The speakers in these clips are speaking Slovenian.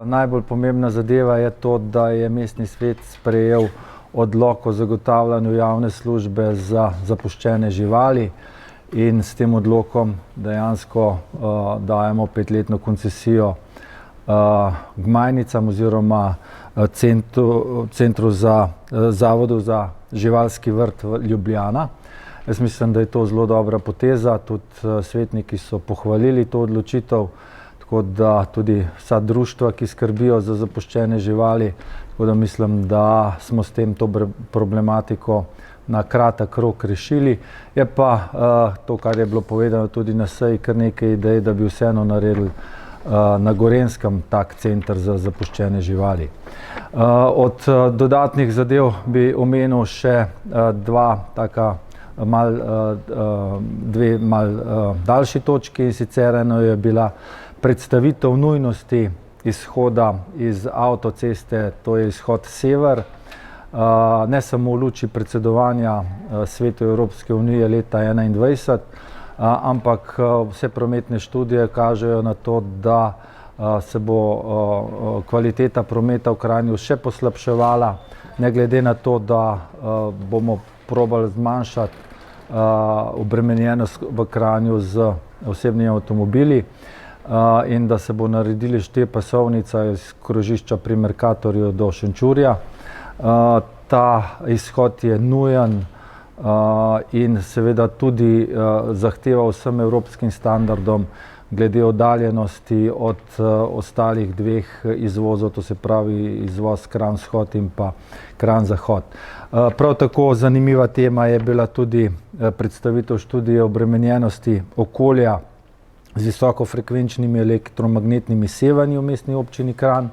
Najbolj pomembna zadeva je to, da je mestni svet sprejel odlok o zagotavljanju javne službe za zapuščene živali in s tem odlokom dejansko dajemo 5-letno koncesijo gmajnicam oziroma Zavodu za živalski vrt Ljubljana. Jaz mislim, da je to zelo dobra poteza, tudi svetniki so pohvalili to odločitev, tako da tudi vsa društva, ki skrbijo za zapuščene živali, tako da mislim, da smo s tem to problematiko na kratek rok rešili. Je pa to, kar je bilo povedano tudi na seji, kar nekaj idej, da bi vseeno naredili na Gorenjskem tak center za zapuščene živali. Od dodatnih zadev bi omenil še dve malo daljši točki, in sicer eno je bila predstavitev nujnosti izhoda iz avtoceste, to je izhod sever, ne samo v luči predsedovanja Svetu Evropske unije leta 2021, ampak vse prometne študije kažejo na to, da se bo kvaliteta prometa v Kranju še poslabševala, ne glede na to, da bomo probali zmanjšati obremenjenost v Kranju z osebnimi avtomobili in da se bo naredili štiripasovnica iz krožišča pri Mercatorju do Šenčurja. Ta izhod je nujen in seveda tudi zahteva vsem evropskim standardom glede oddaljenosti od ostalih dveh izvozov, to se pravi izvoz Kranj-vzhod in pa Kranj-zahod. Prav tako zanimiva tema je bila tudi predstavitev študije obremenjenosti okolja z visokofrekvenčnimi elektromagnetnimi sevanji v mestni občini Kranj,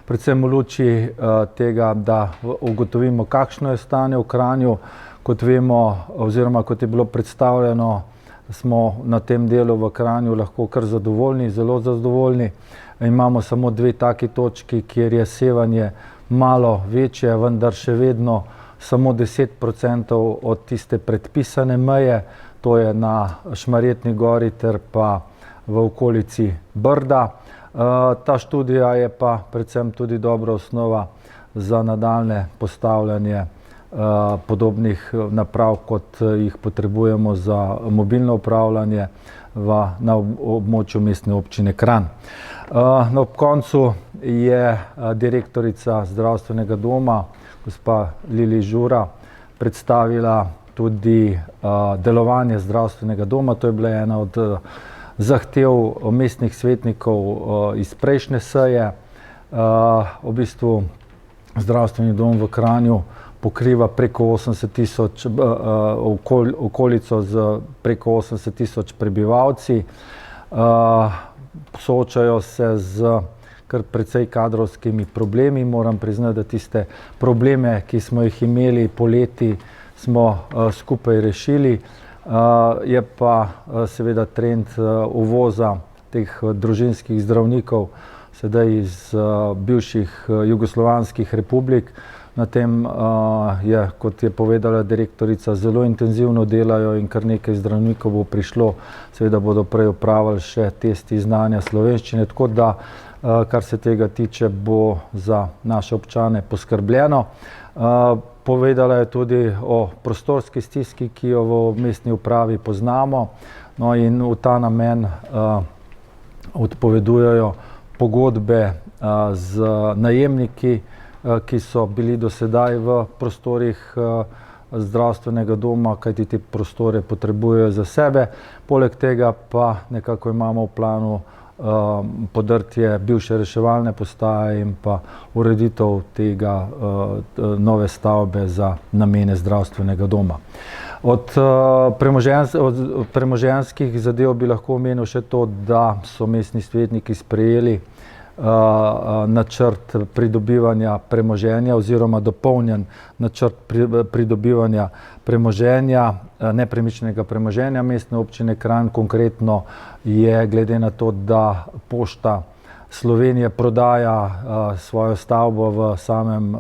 predvsem v luči tega, da ugotovimo, kakšno je stanje v Kranju. Kot vemo, oziroma kot je bilo predstavljeno, smo na tem delu v Kranju lahko kar zadovoljni, zelo zadovoljni. Imamo samo dve taki točki, kjer je sevanje malo večje, vendar še vedno samo 10% od tiste predpisane meje, to je na Šmarjetni gori ter pa v okolici Brda. Ta študija je pa predvsem tudi dobra osnova za nadaljnje postavljanje podobnih naprav, kot jih potrebujemo za mobilno upravljanje na območju mestne občine Kranj. Ob koncu je direktorica zdravstvenega doma, gospa Lili Žura, predstavila tudi delovanje zdravstvenega doma. To je bila ena od zahtev mestnih svetnikov iz prejšnje seje. V bistvu zdravstveni dom v Kranju pokriva preko 80 000, okolico z preko 80 000 prebivalci. Soočajo se z kar precej kadrovskimi problemi. Moram priznati, da tiste probleme, ki smo jih imeli poleti, smo skupaj rešili. Je pa seveda trend uvoza teh družinskih zdravnikov sedaj iz bivših jugoslovanskih republik. Na tem je, kot je povedala direktorica, zelo intenzivno delajo in kar nekaj zdravnikov bo prišlo. Seveda bodo prej opravili še testi znanja slovenščine, tako da, kar se tega tiče, bo za naše občane poskrbljeno. Povedala je tudi o prostorski stiski, ki jo v mestni upravi poznamo, no in v ta namen odpovedujejo pogodbe z najemniki, ki so bili do sedaj v prostorih zdravstvenega doma, kajti te prostore potrebujejo za sebe. Poleg tega pa nekako imamo v planu podrtje bivše reševalne postaje in pa ureditev tega nove stavbe za namene zdravstvenega doma. Od premoženjskih zadev bi lahko omenil še to, da so mestni svetniki sprejeli načrt pridobivanja premoženja oziroma dopolnjen načrt pridobivanja premoženja, nepremičnega premoženja mestne občine Kranj. Konkretno je glede na to, da Pošta Slovenije prodaja svojo stavbo v samem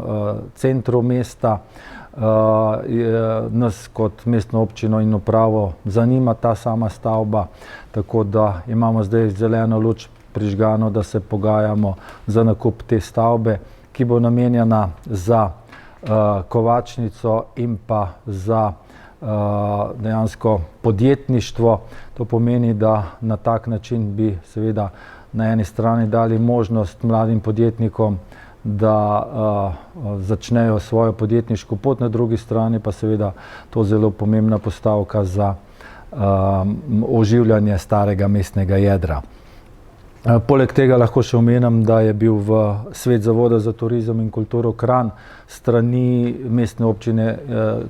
centru mesta, nas kot mestno občino in upravo zanima ta sama stavba, tako da imamo zdaj zeleno luč prižgano, da se pogajamo za nakup te stavbe, ki bo namenjena za kovačnico in pa za dejansko podjetništvo. To pomeni, da na tak način bi seveda na eni strani dali možnost mladim podjetnikom, da začnejo svojo podjetniško pot, na drugi strani pa seveda to zelo pomembna postavka za oživljanje starega mestnega jedra. Poleg tega lahko še omenim, da je bil v Svet zavoda za turizem in kulturo Kranj strani mestne občine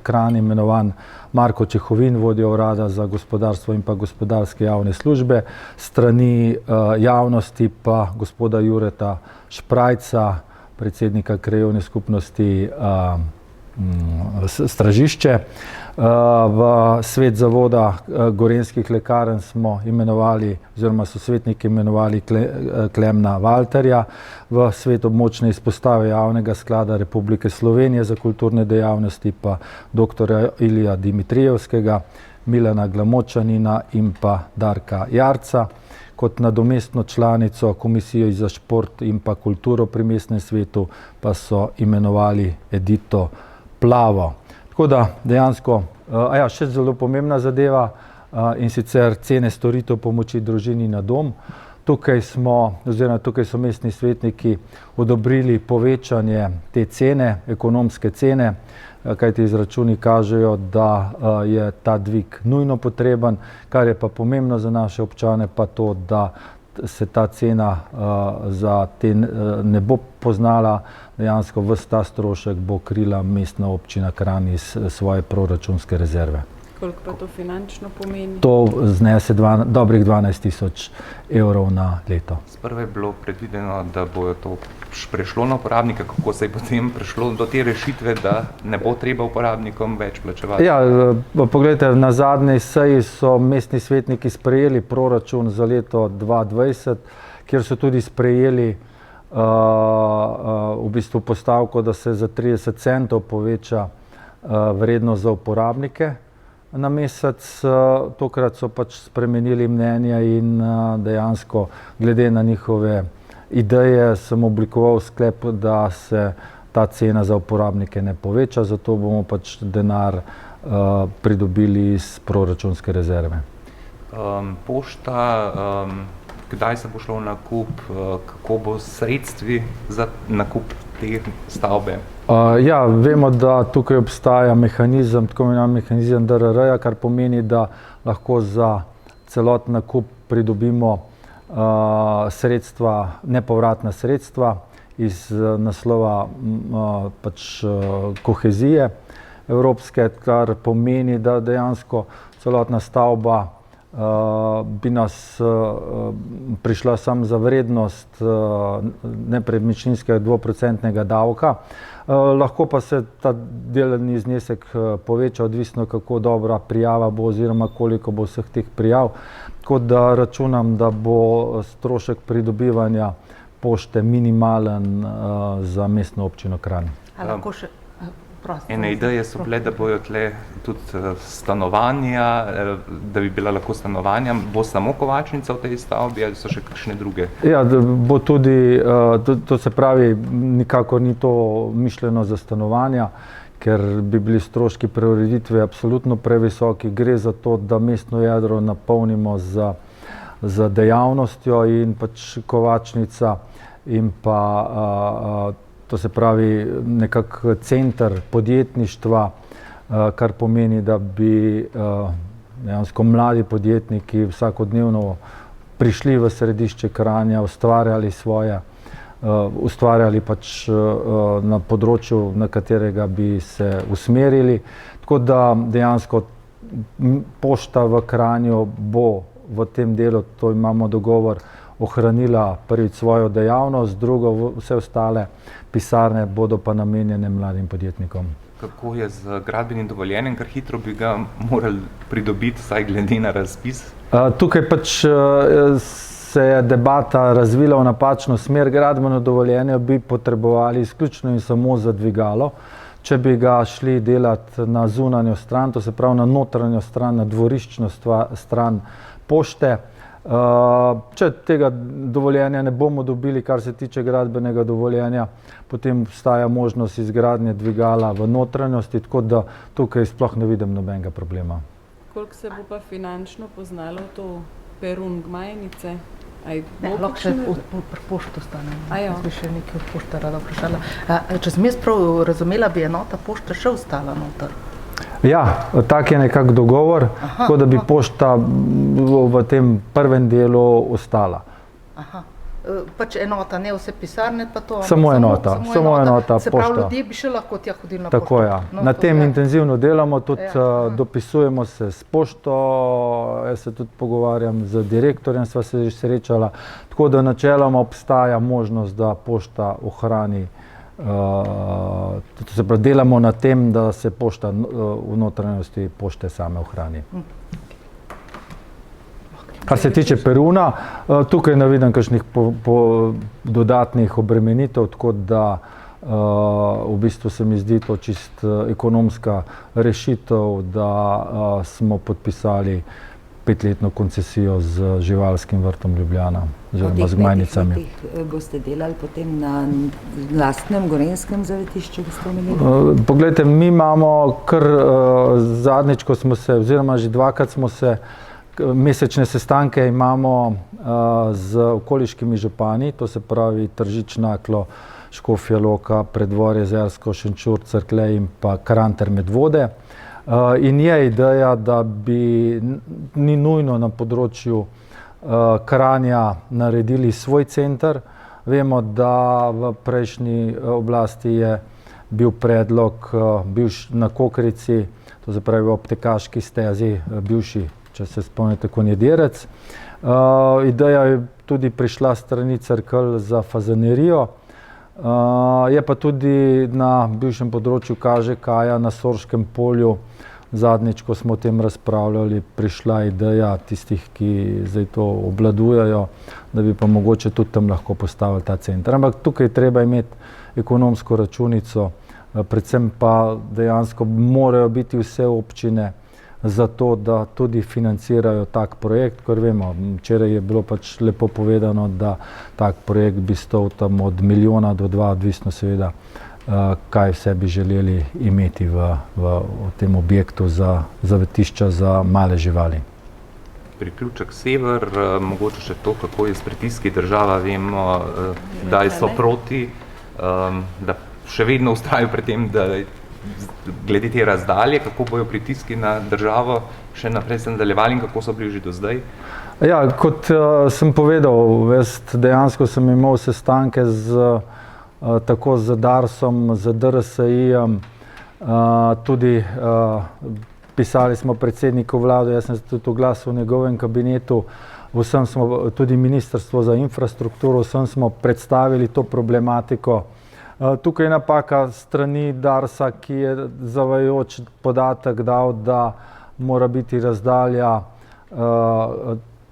Kranj imenovan Marko Čehovin, vodja urada za gospodarstvo in pa gospodarske javne službe, strani javnosti pa gospoda Jureta Šprajca, predsednika krajevne skupnosti Stražišče. V Svet zavoda Gorenjskih lekarn smo imenovali, oziroma so svetniki imenovali Klemna Valterja, v Svet območne izpostave Javnega sklada Republike Slovenije za kulturne dejavnosti pa dr. Ilija Dimitrijevskega, Milana Glamočanina in pa Darka Jarca. Kot nadomestno članico Komisije za šport in pa kulturo pri mestnem svetu pa so imenovali Edito Plavo. Tako da dejansko, še zelo pomembna zadeva, in sicer cene storitev pomoči družini na dom. Tukaj so mestni svetniki odobrili povečanje te cene, ekonomske cene, kajti izračuni kažejo, da je ta dvig nujno potreben, kar je pa pomembno za naše občane, pa to, da se ta cena za te ne bo poznala, dejansko ves ta strošek bo krila mestna občina Kranj iz svoje proračunske rezerve. Koliko pa to finančno pomeni? To znese dobrih 12 000 evrov na leto. Sprva je bilo predvideno, da bo to prešlo na uporabnika, kako se je potem prišlo do te rešitve, da ne bo treba uporabnikom več plačevati? Ja, poglejte, na zadnji seji so mestni svetniki sprejeli proračun za leto 2020, kjer so tudi sprejeli v bistvu postavko, da se za 30 centov poveča vrednost za uporabnike na mesec. Tokrat so pač spremenili mnenje in dejansko glede na njihove ideje sem oblikoval sklep, da se ta cena za uporabnike ne poveča, zato bomo pač denar pridobili iz proračunske rezerve. Pošta, kdaj se bo šlo v nakup, kako bo s sredstvi za nakup te stavbe? Ja, vemo, da tukaj obstaja mehanizem, tako imenovan mehanizem DRR-ja, kar pomeni, da lahko za celoten nakup pridobimo sredstva, nepovratna sredstva iz naslova pač kohezije evropske, kar pomeni, da dejansko celotna stavba bi nas prišla samo za vrednost nepremičninskega 2% davka. Lahko pa se ta delni znesek poveča, odvisno kako dobra prijava bo oziroma koliko bo vseh teh prijav. Tako da računam, da bo strošek pridobivanja pošte minimalen za mestno občino Kranj. Ene ideje so bile, da bojo tle tudi stanovanja, da bi bila lahko stanovanja. Bo samo kovačnica v tej stavbi ali so še kakšne druge? Ja, bo tudi, to se pravi, nikakor ni to mišljeno za stanovanja, ker bi bili stroški preureditve absolutno previsoki. Gre za to, da mestno jedro napolnimo z dejavnostjo in pač kovačnica in pa to se pravi nekak center podjetništva, kar pomeni, da bi dejansko mladi podjetniki vsakodnevno prišli v središče Kranja, ustvarjali pač na področju, na katerega bi se usmerili. Tako da dejansko pošta v Kranju bo v tem delu, to imamo dogovor, ohranila prvič svojo dejavnost, drugo vse ostale pisarne bodo pa namenjene mladim podjetnikom. Kako je z gradbenim dovoljenjem, kar hitro bi ga morali pridobiti, saj glede na razpis? Tukaj pač se je debata razvila v napačno smer. Gradbeno dovoljenje bi potrebovali izključno in samo za dvigalo. če bi ga šli delati na zunanjo stran, to se pravi na notranjo stran, na dvoriščno stran pošte. Če tega dovoljenja ne bomo dobili, kar se tiče gradbenega dovoljenja, potem obstaja možnost izgradnje dvigala v notranjosti, tako da tukaj sploh ne vidim nobenega problema. Koliko se bo pa finančno poznalo to Perun Gmajnice? Lahko še pri poštu stane. Jaz bi še nekaj od pošte rada vprašala. Če sem jaz prav razumela, bi enota pošte še ostala noter? Ja, tak je nekak dogovor, tako da bi pošta v tem prvem delu ostala. Pač enota, ne vse pisarne pa to? Samo enota pošta. Se pravi, ljudje bi še lahko tja hodili na pošto? Tako, ja. Na tem intenzivno delamo, tudi dopisujemo se s pošto, jaz se tudi pogovarjam z direktorjem, sva se že srečala, tako da načeloma obstaja možnost, da pošta ohrani. Se pravi, delamo na tem, da se pošta v notranjosti pošte same ohrani. Kar se tiče Peruna, tukaj ne vidim kakšnih dodatnih obremenitev, tako da v bistvu se mi zdi to čist ekonomska rešitev, da smo podpisali 5-letno koncesijo z živalskim vrtom Ljubljana, oziroma z Gmajnicami. Po teh 5 letih boste delali potem na lastnem Gorenjskem zavetišču, ko ste omenili? Poglejte, mi imamo kar zadnjič, ko smo se, oziroma že dvakrat smo se, mesečne sestanke imamo z okoliškimi župani, to se pravi Tržič, Naklo, Škofja Loka, Predvorje, Zersko, Šenčur, Cerklej in pa Karanter Medvode. In je ideja, da bi ni nujno na področju Kranja naredili svoj center. Vemo, da v prejšnji oblasti je bil predlog na Kokrici, to se pravi v Aptekaški stezi, bivši, če se spomnite, Konjedirec. Ideja je tudi prišla strani Cerkelj za fazanerijo. Je pa tudi na bivšem področju Kažekaja na Sorškem polju, zadnjič, ko smo o tem razpravljali, prišla ideja tistih, ki zdaj to obvladujejo, da bi pa mogoče tudi tam lahko postavili ta center. Ampak tukaj treba imeti ekonomsko računico, predvsem pa dejansko morajo biti vse občine za to, da tudi financirajo tak projekt, ker vemo, včeraj je bilo pač lepo povedano, da tak projekt bi stal tam od 1 milijona do 2, odvisno seveda, kaj vse bi želeli imeti v tem objektu za zavetišča za male živali. Priključek Sever, mogoče še to, kako je s pritiski država, vemo, da so proti, da še vedno vztrajajo pri tem, da glede te razdalje, kako bojo pritiski na državo še naprej se nadaljevali in kako so bili že do zdaj? Ja, kot sem povedal, dejansko sem imel sestanke tako z Darsom, z DRSI-jem, tudi pisali smo predsedniku vlade, jaz sem se tudi oglasil v njegovem kabinetu, vsem smo, tudi Ministrstvo za infrastrukturo, vsem smo predstavili to problematiko. Tukaj je napaka strani Darsa, ki je zavajajoč podatek dal, da mora biti razdalja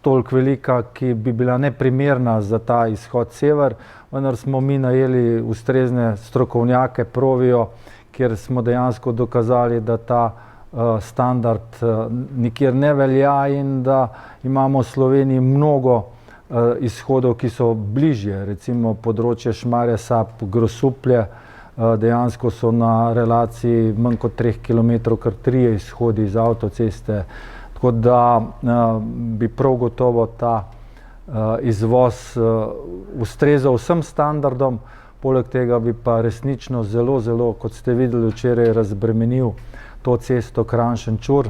toliko velika, ki bi bila neprimerna za ta izhod Sever, vendar smo mi najeli ustrezne strokovnjake, Provijo, kjer smo dejansko dokazali, da ta standard nikjer ne velja in da imamo v Sloveniji mnogo izhodov, ki so bližje, recimo področje Šmarje, Sap, Grosuplje, dejansko so na relaciji manj kot 3 km, kar 3 izhodi iz avtoceste, tako da bi prav gotovo ta izvoz ustrezal vsem standardom, poleg tega bi pa resnično zelo, kot ste videli včeraj, razbremenil to cesto Kranj-Šenčur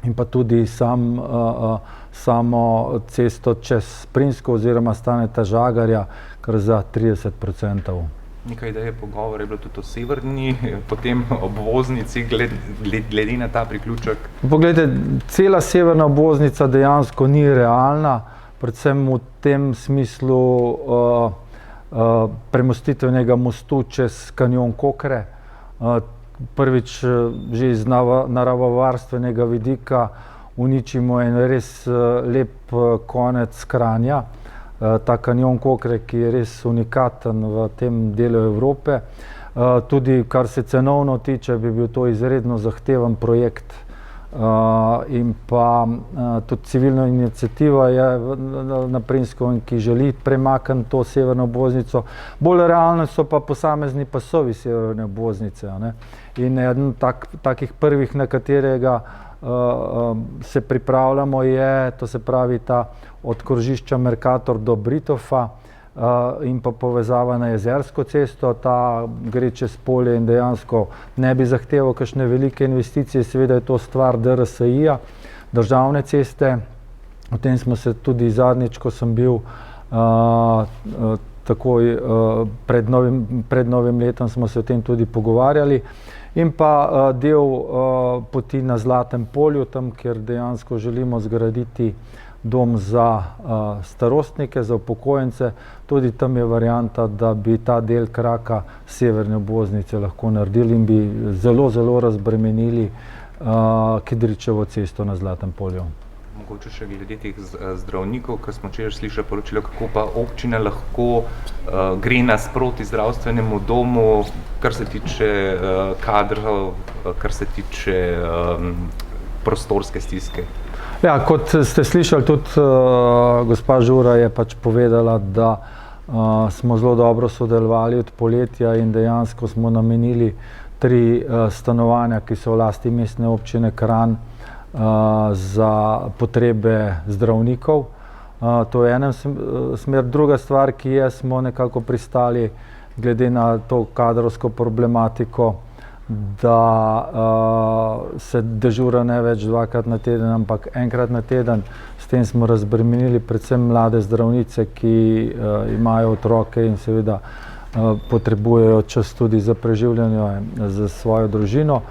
in pa tudi samo cesto čez Sprinsko oziroma Staneta Žagarja, kar za 30%. Nekaj ideje pogovor je bilo tudi o severni, potem obvoznici, glede na ta priključek. Poglejte, cela severna obvoznica dejansko ni realna, predvsem v tem smislu premostitvenega mostu čez kanjon Kokre. Prvič že iz naravovarstvenega vidika uničimo en res lep konec Kranja, ta kanjon Kokre, ki je res unikaten v tem delu Evrope. Tudi kar se cenovno tiče, bi bil to izredno zahteven projekt. In pa tudi civilna iniciativa je na Primskovem, ki želi premakniti to severno obvoznico. Bolj realno so pa posamezni pasovi severne obvoznice, ne. In eden takih prvih, na katerega se pripravljamo, je, to se pravi, ta od krožišča Mercator do Britofa in pa povezava na Jezersko cesto. Ta gre čez polje in dejansko ne bi zahteval kakšne velike investicije, seveda je to stvar DRSI-ja, državne ceste. O tem smo se tudi zadnjič, ko sem bil takoj pred novim letom, smo se o tem tudi pogovarjali. In pa del poti na Zlatem polju, tam, kjer dejansko želimo zgraditi dom za starostnike, za upokojence. Tudi tam je varianta, da bi ta del kraka severne obvoznice lahko naredili in bi zelo, zelo razbremenili Kidričevo cesto na Zlatem polju. Mogoče še glede teh zdravnikov, ker smo včeraj slišali poročilo, kako pa občina lahko gre nasproti zdravstvenemu domu, kar se tiče kadrov, kar se tiče prostorske stiske. Ja, kot ste slišali, tudi gospa Žura je pač povedala, da smo zelo dobro sodelovali od poletja in dejansko smo namenili 3 stanovanja, ki so v lasti Mestne občine Kranj, za potrebe zdravnikov. To je ena smer. Druga stvar, ki je, smo nekako pristali glede na to kadrovsko problematiko, da se dežura ne več 2-krat na teden, ampak 1-krat na teden. S tem smo razbremenili predvsem mlade zdravnice, ki imajo otroke in seveda potrebujejo čas tudi za preživljanje za svojo družino.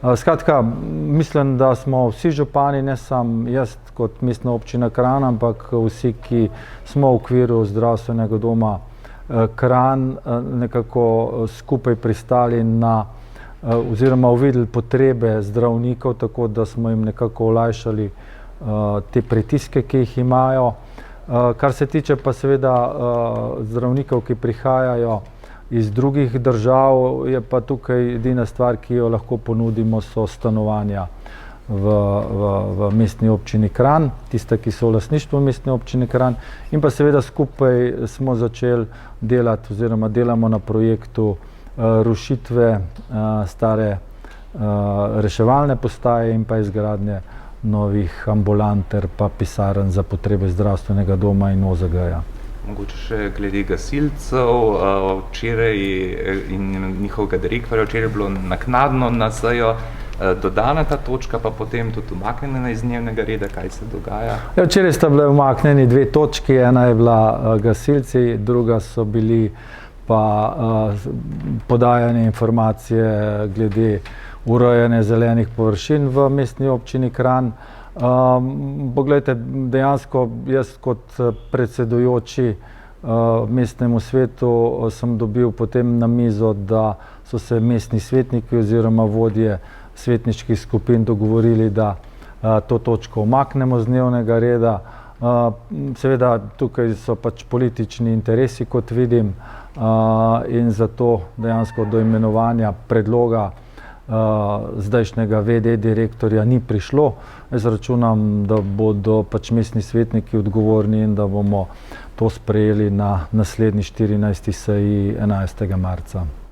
Skratka, mislim, da smo vsi župani, ne samo jaz kot Mestna občina Kranj, ampak vsi, ki smo v okviru zdravstvenega doma Kranj, nekako skupaj pristali na oziroma uvideli potrebe zdravnikov, tako da smo jim nekako olajšali te pritiske, ki jih imajo. Kar se tiče pa seveda zdravnikov, ki prihajajo iz drugih držav, je pa tukaj edina stvar, ki jo lahko ponudimo, so stanovanja v Mestni občini Kranj, tiste, ki so v lastništvu Mestne občine Kranj. In pa seveda skupaj smo začeli delati oziroma delamo na projektu rušitve stare reševalne postaje in pa izgradnje novih ambulant ter pa pisarn za potrebe zdravstvenega doma in OZG-ja. Mogoče še glede gasilcev, včeraj in njihovega direktorja, včeraj je bilo naknadno na sejo dodana ta točka, pa potem tudi umaknjena iz dnevnega reda. Kaj se dogaja? Ja, včeraj sta bile umaknjeni 2 točki, ena je bila gasilci, druga so bili pa podajanje informacije glede urejanja zelenih površin v Mestni občini Kranj. Poglejte, dejansko jaz kot predsedujoči mestnemu svetu sem dobil potem na mizo, da so se mestni svetniki oziroma vodje svetniških skupin dogovorili, da to točko umaknemo z dnevnega reda. Seveda tukaj so pač politični interesi, kot vidim, in zato dejansko do imenovanja predloga zdajšnjega VD direktorja ni prišlo. Jaz računam, da bodo pač mestni svetniki odgovorni in da bomo to sprejeli na naslednji 14. seji 11. marca.